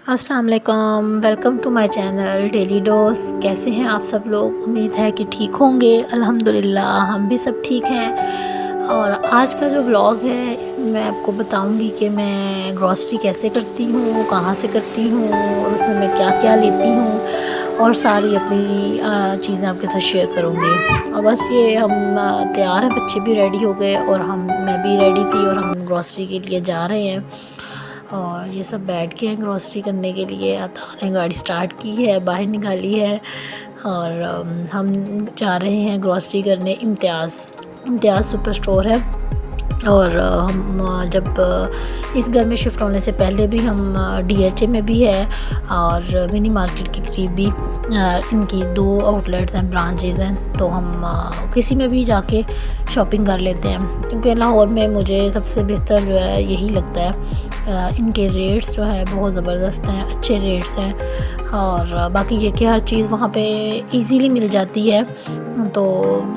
السلام علیکم، welcome to my channel daily dose. کیسے ہیں آپ سب لوگ؟ امید ہے کہ ٹھیک ہوں گے۔ الحمدللہ ہم بھی سب ٹھیک ہیں۔ اور آج کا جو ولاگ ہے اس میں آپ کو بتاؤں گی کہ میں گروسری کیسے کرتی ہوں، کہاں سے کرتی ہوں، اور اس میں کیا کیا لیتی ہوں، اور ساری اپنی چیزیں آپ کے ساتھ شیئر کروں گی۔ اور بس یہ ہم تیار ہیں، بچے بھی ریڈی ہو گئے اور میں بھی ریڈی تھی، اور ہم گروسری کے لیے جا رہے ہیں۔ اور یہ سب بیٹھ کے ہیں گروسری کرنے کے لیے۔ عطا نے گاڑی سٹارٹ کی ہے، باہر نکالی ہے، اور ہم جا رہے ہیں گروسری کرنے۔ امتیاز سپر اسٹور ہے، اور ہم جب اس گھر میں شفٹ ہونے سے پہلے بھی ہم ڈی ایچ اے میں بھی ہے اور منی مارکیٹ کے قریب بھی ان کی 2 آؤٹ لیٹس ہیں، برانچز ہیں، تو ہم کسی میں بھی جا کے شاپنگ کر لیتے ہیں، کیونکہ لاہور میں مجھے سب سے بہتر جو ہے یہی لگتا ہے۔ ان کے ریٹس جو ہے بہت زبردست ہیں، اچھے ریٹس ہیں، اور باقی یہ کہ ہر چیز وہاں پہ ایزیلی مل جاتی ہے، تو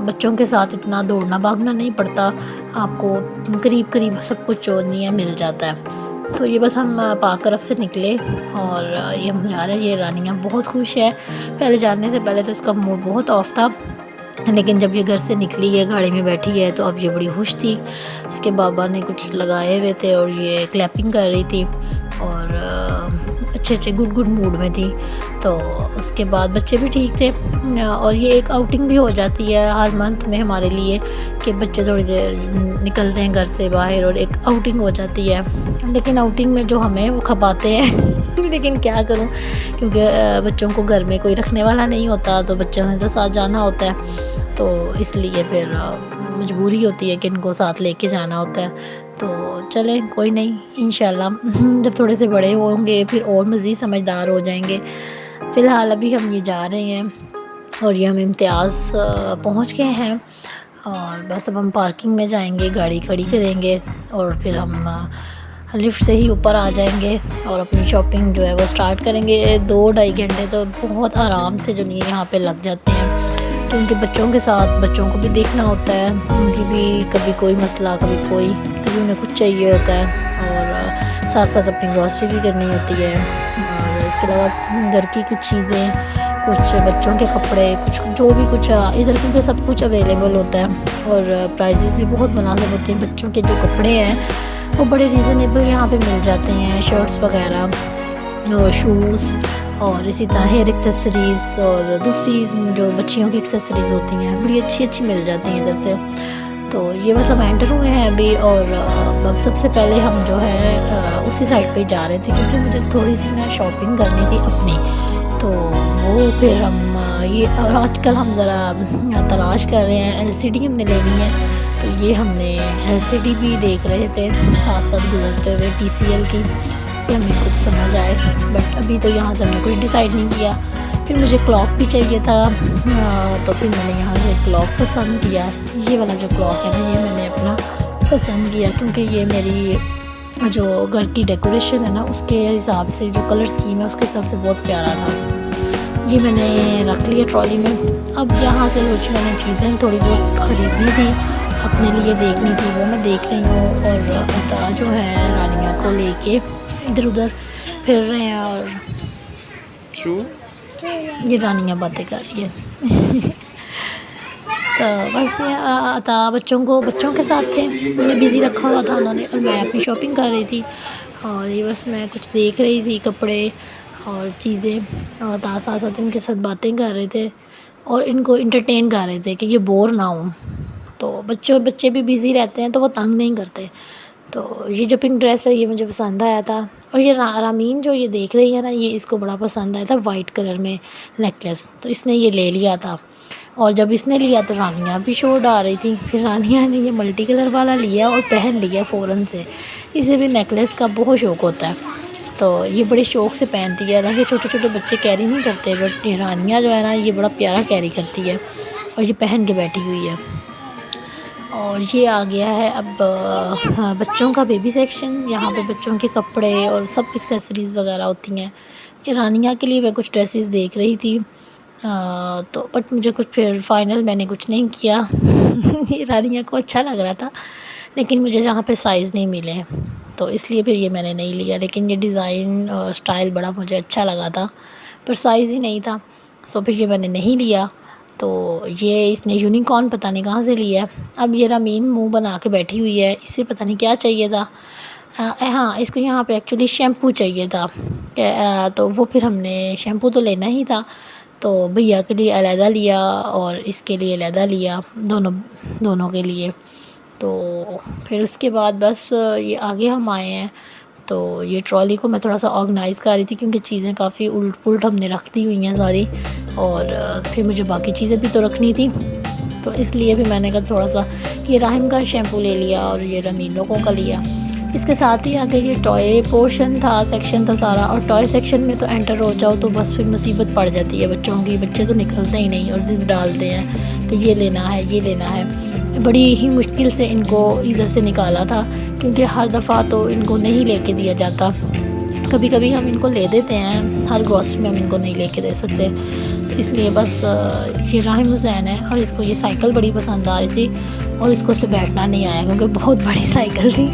بچوں کے ساتھ اتنا دوڑنا بھاگنا نہیں پڑتا، آپ کو قریب سب کچھ جو نہیں ہے مل جاتا ہے۔ تو یہ بس ہم پاک طرف سے نکلے اور یہ ہم جا رہے ہیں۔ یہ رانیہ بہت خوش ہے، پہلے جانے سے پہلے تو اس کا موڈ بہت آف تھا، لیکن جب یہ گھر سے نکلی ہے، گاڑی میں بیٹھی ہے، تو اب یہ بڑی خوش تھی۔ اس کے بابا نے کچھ لگائے ہوئے تھے اور یہ کلیپنگ کر رہی تھی، اور اچھے گڈ موڈ میں تھی۔ تو اس کے بعد بچے بھی ٹھیک تھے، اور یہ ایک آؤٹنگ بھی ہو جاتی ہے ہر منتھ میں ہمارے لیے، کہ بچے تھوڑی دیر نکلتے ہیں گھر سے باہر اور ایک آؤٹنگ ہو جاتی ہے۔ لیکن آؤٹنگ میں جو ہمیں وہ کھپاتے ہیں لیکن کیا کروں، کیونکہ بچوں کو گھر میں کوئی رکھنے والا نہیں ہوتا، تو بچوں نے تو ساتھ جانا ہوتا ہے، تو اس لیے پھر مجبوری ہوتی ہے کہ ان کو ساتھ لے کے جانا ہوتا ہے۔ تو چلیں کوئی نہیں، انشاءاللہ جب تھوڑے سے بڑے ہوں گے پھر اور مزید سمجھدار ہو جائیں گے۔ فی الحال ابھی ہم یہ جا رہے ہیں، اور یہ ہم امتیاز پہنچ گئے ہیں، اور بس اب ہم پارکنگ میں جائیں گے، گاڑی کھڑی کریں گے، اور پھر ہم لفٹ سے ہی اوپر آ جائیں گے اور اپنی شاپنگ جو ہے وہ سٹارٹ کریں گے۔ 2-2.5 گھنٹے تو بہت آرام سے جو نہیں یہاں پہ لگ جاتے ہیں، کیونکہ بچوں کے ساتھ بچوں کو بھی دیکھنا ہوتا ہے، ان کی بھی کبھی کوئی مسئلہ، کبھی انہیں کچھ چاہیے ہوتا ہے، اور ساتھ ساتھ اپنی گروسری بھی کرنی ہوتی ہے، اور اس کے علاوہ گھر کی کچھ چیزیں، کچھ بچوں کے کپڑے، جو بھی کچھ ادھر کیونکہ سب کچھ اویلیبل ہوتا ہے، اور پرائزز بھی بہت مناسب ہوتے ہیں۔ بچوں کے جو کپڑے ہیں وہ بڑے ریزنیبل یہاں پہ مل جاتے ہیں، شرٹس وغیرہ اور شوز، اور اسی طرح ہیئر ایکسیسریز اور دوسری جو بچیوں کی ایکسیسریز ہوتی ہیں بڑی اچھی مل جاتی ہیں ادھر سے۔ تو یہ بس ہم انٹر ہوئے ہیں ابھی، اور اب سب سے پہلے ہم جو ہے اسی سائڈ پہ جا رہے تھے، کیونکہ مجھے تھوڑی سی نا شاپنگ کرنی تھی اپنی، تو وہ پھر ہم اور آج کل ہم ذرا تلاش کر رہے ہیں، ایل سی ڈی ہم نے لینی ہے، تو یہ ہم نے ایل سی ڈی بھی دیکھ رہے تھے ساتھ ساتھ گزرتے ہوئے، ٹی سی ایل کی، کہ ہمیں کچھ سمجھ آئے، بٹ ابھی تو یہاں سے ہم نے کچھ ڈیسائیڈ نہیں کیا۔ پھر مجھے کلاک بھی چاہیے تھا، تو پھر میں نے یہاں سے کلاک پسند کیا، یہ والا جو کلاک ہے نا یہ میں نے اپنا پسند کیا، کیونکہ یہ میری جو گھر کی ڈیکوریشن ہے نا اس کے حساب سے، جو کلر اسکیم ہے اس کے حساب سے بہت پیارا تھا۔ یہ میں نے رکھ لیا ٹرالی میں۔ اب یہاں سے کچھ میں نے چیزیں تھوڑی بہت خریدنی تھی، اپنے لیے دیکھنی تھی، وہ میں دیکھ رہی ہوں، اور عطا جو ہے رانیہ کو لے کے ادھر ادھر پھر رہے ہیں، اور یہ رانیہ باتیں کر رہی ہے تو بس یہ عطا بچوں کے ساتھ تھے، انہیں بزی رکھا ہوا تھا انہوں نے، اور میں اپنی شاپنگ کر رہی تھی، اور یہ بس میں کچھ دیکھ رہی تھی کپڑے اور چیزیں، اور عطا ساتھ ساتھ ان کے ساتھ باتیں کر رہے تھے اور ان کو انٹرٹین کر رہے تھے کہ یہ بور نہ ہوں۔ تو بچے بھی بزی رہتے ہیں تو وہ تنگ نہیں کرتے۔ تو یہ جو پنک ڈریس ہے یہ مجھے پسند آیا تھا، اور یہ رامین جو یہ دیکھ رہی ہے نا یہ اس کو بڑا پسند آیا تھا، وائٹ کلر میں نیکلیس، تو اس نے یہ لے لیا تھا، اور جب اس نے لیا تو رانیہ بھی شور ڈال رہی تھی، پھر رانیہ نے یہ ملٹی کلر والا لیا اور پہن لیا فوراً سے۔ اسے بھی نیکلیس کا بہت شوق ہوتا ہے، تو یہ بڑے شوق سے پہنتی ہے، حالانکہ چھوٹے بچے کیری نہیں کرتے، بٹ یہ رانیہ جو ہے نا یہ بڑا پیارا کیری کرتی ہے، اور یہ پہن کے بیٹھی ہوئی ہے۔ اور یہ آ گیا ہے اب بچوں کا بیبی سیکشن، یہاں پہ بچوں کے کپڑے اور سب ایکسیسریز وغیرہ ہوتی ہیں۔ یہ رانیہ کے لیے میں کچھ ڈریسز دیکھ رہی تھی، تو بٹ مجھے کچھ پھر فائنل میں نے کچھ نہیں کیا یہ رانیہ کو اچھا لگ رہا تھا، لیکن مجھے جہاں پہ سائز نہیں ملے تو اس لیے پھر یہ میں نے نہیں لیا. لیکن یہ ڈیزائن اور اسٹائل بڑا مجھے اچھا لگا تھا، پر سائز ہی نہیں تھا، سو پھر یہ میں نے نہیں لیا. تو یہ اس نے یونیکارن پتہ نہیں کہاں سے لیا ہے. اب یہ رامین منہ بنا کے بیٹھی ہوئی ہے، اسے پتہ نہیں کیا چاہیے تھا. ہاں اس کو یہاں پہ ایکچولی شیمپو چاہیے تھا، تو وہ پھر ہم نے شیمپو تو لینا ہی تھا، تو بھیا کے لیے علیحدہ لیا اور اس کے لیے علیحدہ لیا، دونوں کے لیے. تو پھر اس کے بعد بس یہ آگے ہم آئے ہیں. تو یہ ٹرالی کو میں تھوڑا سا آرگنائز کر رہی تھی کیونکہ چیزیں کافی الٹ پلٹ ہم نے رکھ دی ہوئی ہیں ساری، اور پھر مجھے باقی چیزیں بھی تو رکھنی تھی. تو اس لیے بھی میں نے کہا تھوڑا سا یہ راحم کا شیمپو لے لیا اور یہ رامین لوگوں کا لیا. اس کے ساتھ ہی آگے یہ ٹوائے پورشن تھا، سیکشن تھا سارا، اور ٹوائے سیکشن میں تو انٹر ہو جاؤ تو بس پھر مصیبت پڑ جاتی ہے بچوں کی. بچے تو نکلتے ہی نہیں اور ضد ڈالتے ہیں کہ یہ لینا ہے یہ لینا ہے. بڑی ہی مشکل سے ان کو ادھر سے نکالا تھا کیونکہ ہر دفعہ تو ان کو نہیں لے کے دیا جاتا. کبھی کبھی ہم ان کو لے دیتے ہیں، ہر گروسری میں ہم ان کو نہیں لے کے دے سکتے. تو اس لیے بس یہ راحم حسین ہے اور اس کو یہ سائیکل بڑی پسند آ رہی تھی اور اس کو اس پہ بیٹھنا نہیں آیا کیونکہ بہت بڑی سائیکل تھی.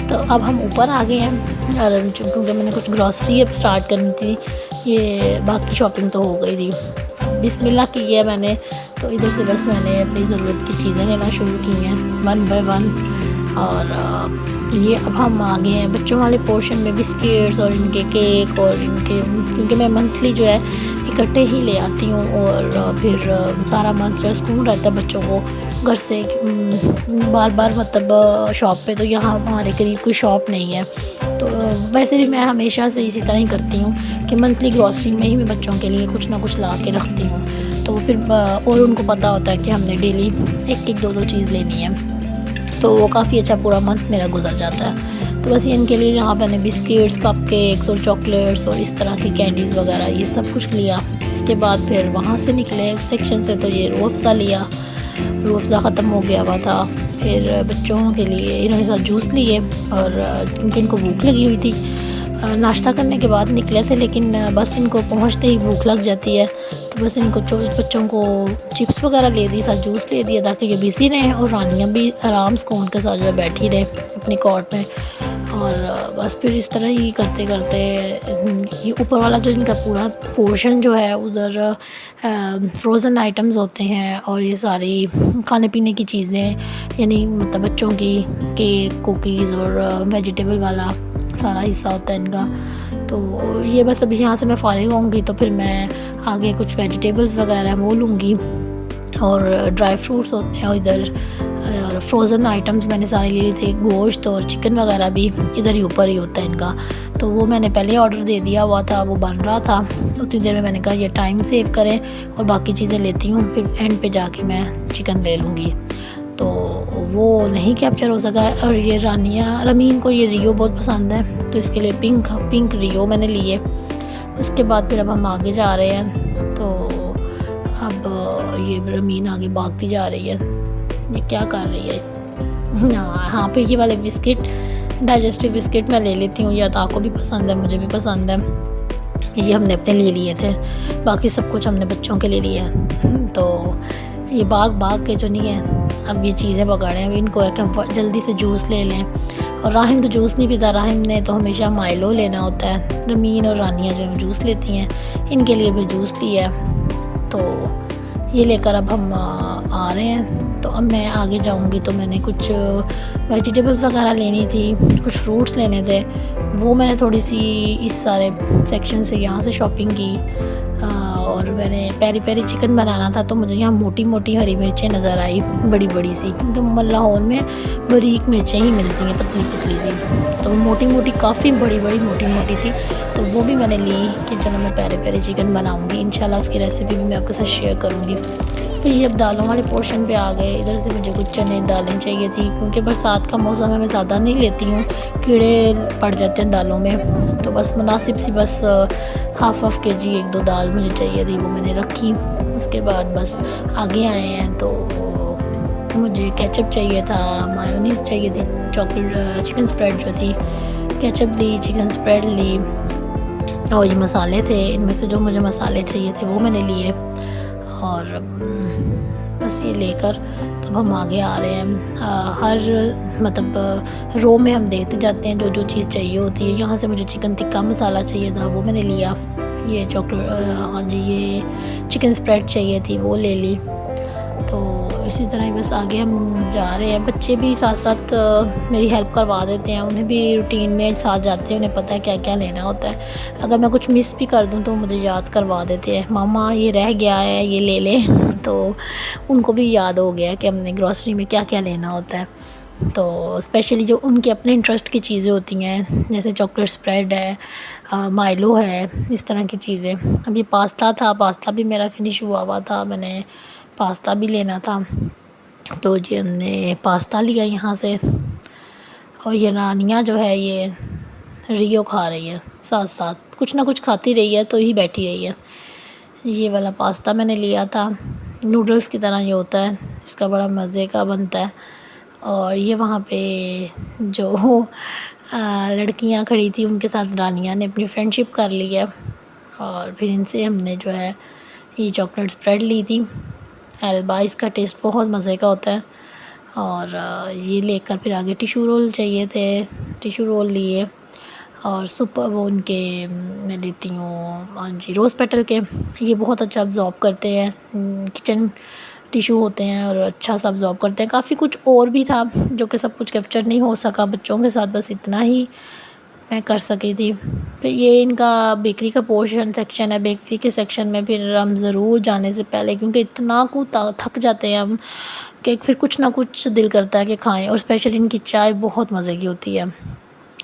تو اب ہم اوپر آ گئے ہیں اور کیونکہ میں نے کچھ گروسری اب سٹارٹ کرنی تھی، یہ باقی شاپنگ تو ہو گئی تھی. بسم اللہ کی ہے میں نے، تو ادھر سے بس میں نے اپنی ضرورت کی چیزیں لینا شروع کی ہیں 1 بائی 1. اور یہ اب ہم آ گئے ہیں بچوں والے پورشن میں، بسکٹس اور ان کے کیک اور ان کے، کیونکہ میں منتھلی جو ہے اکٹھے ہی لے آتی ہوں اور پھر سارا منتھ جو ہے سکون رہتا ہے بچوں کو گھر سے بار بار مطلب شاپ پہ. تو یہاں ہمارے قریب کوئی شاپ نہیں ہے، تو ویسے بھی میں ہمیشہ سے اسی طرح ہی کرتی ہوں کہ منتھلی گروسری میں ہی میں بچوں کے لیے کچھ نہ کچھ لا کے رکھتی ہوں. تو پھر اور ان کو پتہ ہوتا ہے کہ ہم نے ڈیلی ایک دو چیز لینی ہے، تو وہ کافی اچھا پورا منتھ میرا گزر جاتا ہے. تو بس ان کے لیے یہاں پہ نے بسکٹس، کپ کیکس اور چاکلیٹس اور اس طرح کی کینڈیز وغیرہ یہ سب کچھ لیا. اس کے بعد پھر وہاں سے نکلے سیکشن سے، تو یہ روح افزا لیا. روح افزا ختم ہو گیا ہوا تھا. پھر بچوں کے لیے انہوں نے ساتھ جوس لیے اور کیونکہ ان کو بھوک لگی ہوئی تھی. ناشتہ کرنے کے بعد نکلے تھے لیکن بس ان کو پہنچتے ہی بھوک لگ جاتی ہے، تو بس ان کو بچوں کو چپس وغیرہ لے دی، ساتھ جوس لے دیا تاکہ یہ بزی رہیں اور رانیاں بھی آرام سکون کے ساتھ جو ہے بیٹھی رہے اپنی کاٹ میں. اور بس پھر اس طرح ہی کرتے کرتے یہ اوپر والا جو ان کا پورا پورشن جو ہے ادھر فروزن آئٹمز ہوتے ہیں اور یہ ساری کھانے پینے کی چیزیں، یعنی مطلب بچوں کی کیک، کوکیز اور ویجیٹیبل والا سارا حصہ ہوتا ہے ان کا. تو یہ بس ابھی یہاں سے میں فارغ ہوں گی تو پھر میں آگے کچھ ویجیٹیبلز وغیرہ ہیں وہ لوں گی، اور ڈرائی فروٹس ہوتے ہیں ادھر، اور فروزن آئٹمز میں نے سارے لے لی تھے. گوشت اور چکن وغیرہ بھی ادھر ہی اوپر ہی ہوتا ہے ان کا، تو وہ میں نے پہلے آرڈر دے دیا ہوا تھا، وہ بن رہا تھا. اتنی دیر میں میں نے کہا یہ ٹائم سیو کریں اور باقی چیزیں لیتی ہوں، پھر اینڈ پہ جا کے میں چکن لے لوں گی. تو وہ نہیں کیپچر ہو سکا. اور یہ رامین کو یہ ریو بہت پسند ہے تو اس کے لیے پنک ریو میں نے لیے. اس کے بعد پھر اب ہم آگے جا رہے ہیں، تو اب یہ رامین آگے بھاگتی جا رہی ہے، یہ کیا کر رہی ہے. ہاں پھر یہ والے بسکٹ، ڈائجسٹیو بسکٹ میں لے لیتی ہوں، یا تو آپ کو بھی پسند ہے، مجھے بھی پسند ہے. یہ ہم نے اپنے لیے تھے، باقی سب کچھ ہم نے بچوں کے لیے لیا. تو یہ باغ کے جو نہیں ہے، اب یہ چیزیں پکڑیں. اب ان کو ہے کہ ہم جلدی سے جوس لے لیں، اور راحم تو جوس نہیں پیتا، راحم نے تو ہمیشہ مائلو لینا ہوتا ہے. رامین اور رانیہ جو ہے جوس لیتی ہیں، ان کے لیے بھی جوس لیا ہے. تو یہ لے کر اب ہم آ رہے ہیں. تو اب میں آگے جاؤں گی، تو میں نے کچھ ویجیٹیبلز وغیرہ لینی تھی، کچھ فروٹس لینے تھے، وہ میں نے تھوڑی سی اس سارے سیکشن سے یہاں سے شاپنگ کی. اور میں نے پیری چکن بنانا تھا، تو مجھے یہاں موٹی موٹی ہری مرچیں نظر آئی، بڑی بڑی سی، کیونکہ لاہور میں باریک مرچیں ہی ملتی ہیں، پتلی پتلی سی. تو موٹی کافی بڑی موٹی تھی، تو وہ بھی میں نے لی کہ چلو میں پیری چکن بناؤں گی. انشاءاللہ اس کی ریسیپی بھی میں آپ کے ساتھ شیئر کروں گی. پھر یہ اب دالوں والے پورشن پہ آ گئے. ادھر سے مجھے کچھ چنے دالیں چاہیے تھی کیونکہ برسات کا موسم ہے، میں زیادہ نہیں لیتی ہوں، کیڑے پڑ جاتے ہیں دالوں میں. تو بس مناسب سی بس ہاف kg 1-2 دال مجھے چاہیے تھی، وہ میں نے رکھی. اس کے بعد بس آگے آئے ہیں، تو مجھے کیچپ چاہیے تھا، مایونیز چاہیے تھی، چکن سپریڈ جو تھی، کیچپ لی، چکن سپریڈ لی، اور یہ مسالے تھے، ان میں سے جو مجھے مسالے چاہیے تھے وہ میں نے لیے. اور بس پاس یہ لے کر تب ہم آگے آ رہے ہیں۔ ہر مطلب رو میں ہم دیکھتے جاتے ہیں جو جو چیز چاہیے ہوتی ہے۔ یہاں سے مجھے چکن ٹکا مسالہ چاہیے تھا، وہ میں نے لیا۔ یہ چاکلیٹ ہاں جی، یہ چکن اسپریڈ چاہیے تھی، وہ لے لی۔ تو اسی طرح بس آگے ہم جا رہے ہیں۔ بچے بھی ساتھ ساتھ میری ہیلپ کروا دیتے ہیں، انہیں بھی روٹین میں ساتھ جاتے ہیں، انہیں پتہ ہے کیا کیا لینا ہوتا ہے۔ اگر میں کچھ مس بھی کر دوں تو مجھے یاد کروا دیتے ہیں، ماما یہ رہ گیا ہے، یہ لے لیں۔ تو ان کو بھی یاد ہو گیا کہ ہم نے گروسری میں کیا کیا لینا ہوتا ہے۔ تو اسپیشلی جو ان کے اپنے انٹرسٹ کی چیزیں ہوتی ہیں، جیسے چاکلیٹ اسپریڈ ہے، مائلو ہے، اس طرح کی چیزیں۔ اب یہ پاستا تھا، پاستا بھی میرا فنش ہوا تھا، میں نے پاستا بھی لینا تھا، تو جی ہم نے پاستا لیا یہاں سے۔ اور یہ رانیہ جو ہے یہ ریو کھا رہی ہے ساتھ ساتھ، کچھ نہ کچھ کھاتی رہی ہے تو ہی بیٹھی رہی ہے۔ یہ والا پاستا میں نے لیا تھا، نوڈلز کی طرح یہ ہوتا ہے، اس کا بڑا مزے کا بنتا ہے۔ اور یہ وہاں پہ جو لڑکیاں کھڑی تھی ان کے ساتھ رانیہ نے اپنی فرینڈ شپ کر لی ہے، اور پھر ان سے ہم نے جو ہے یہ چاکلیٹ اسپریڈ لی تھی ایلبا، اس کا ٹیسٹ بہت مزے کا ہوتا ہے۔ اور یہ لے کر پھر آگے ٹیشو رول چاہیے تھے، ٹیشو رول لیے۔ اور وہ ان کے میں لیتی ہوں ہاں جی روز پیٹل کے، یہ بہت اچھا ابزارب کرتے ہیں، کچن ٹیشو ہوتے ہیں اور اچھا سا ابزارب کرتے ہیں۔ کافی کچھ اور بھی تھا جو کہ سب کچھ کیپچر نہیں ہو سکا بچوں کے ساتھ، بس اتنا ہی میں کر سکی تھی۔ پھر یہ ان کا بیکری کا پورشن سیکشن ہے، بیکری کے سیکشن میں پھر ہم ضرور جانے سے پہلے، کیونکہ اتنا کو تھک جاتے ہیں ہم کہ پھر کچھ نہ کچھ دل کرتا ہے کہ کھائیں، اور اسپیشلی ان کی چائے بہت مزے کی ہوتی ہے۔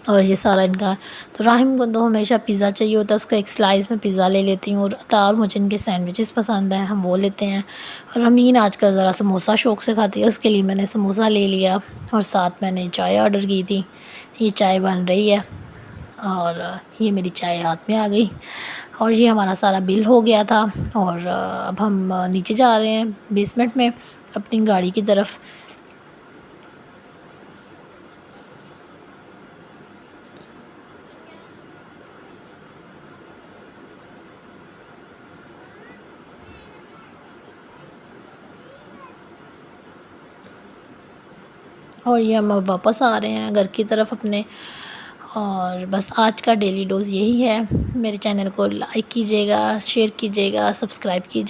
اور یہ سارا ان کا تو راحم کو تو ہمیشہ پیزا چاہیے ہوتا ہے، اس کا ایک سلائس میں پیزا لے لیتی ہوں، اور عطار مجھے ان کے سینڈوچز پسند ہیں، ہم وہ لیتے ہیں۔ اور امین آج کل ذرا سموسہ شوق سے کھاتی ہے، اس کے لیے میں نے سموسہ لے لیا، اور ساتھ میں نے چائے آرڈر کی تھی۔ یہ چائے بن رہی ہے، اور یہ میری چائے ہاتھ میں آ گئی، اور یہ ہمارا سارا بل ہو گیا تھا۔ اور اب ہم نیچے جا رہے ہیں بیسمنٹ میں اپنی گاڑی کی طرف۔ اور یہ ہم اب واپس آ رہے ہیں گھر کی طرف اپنے۔ اور بس آج کا ڈیلی ڈوز یہی ہے۔ میرے چینل کو لائک کیجیے گا، شیئر کیجیے گا، سبسکرائب کیجیے گا۔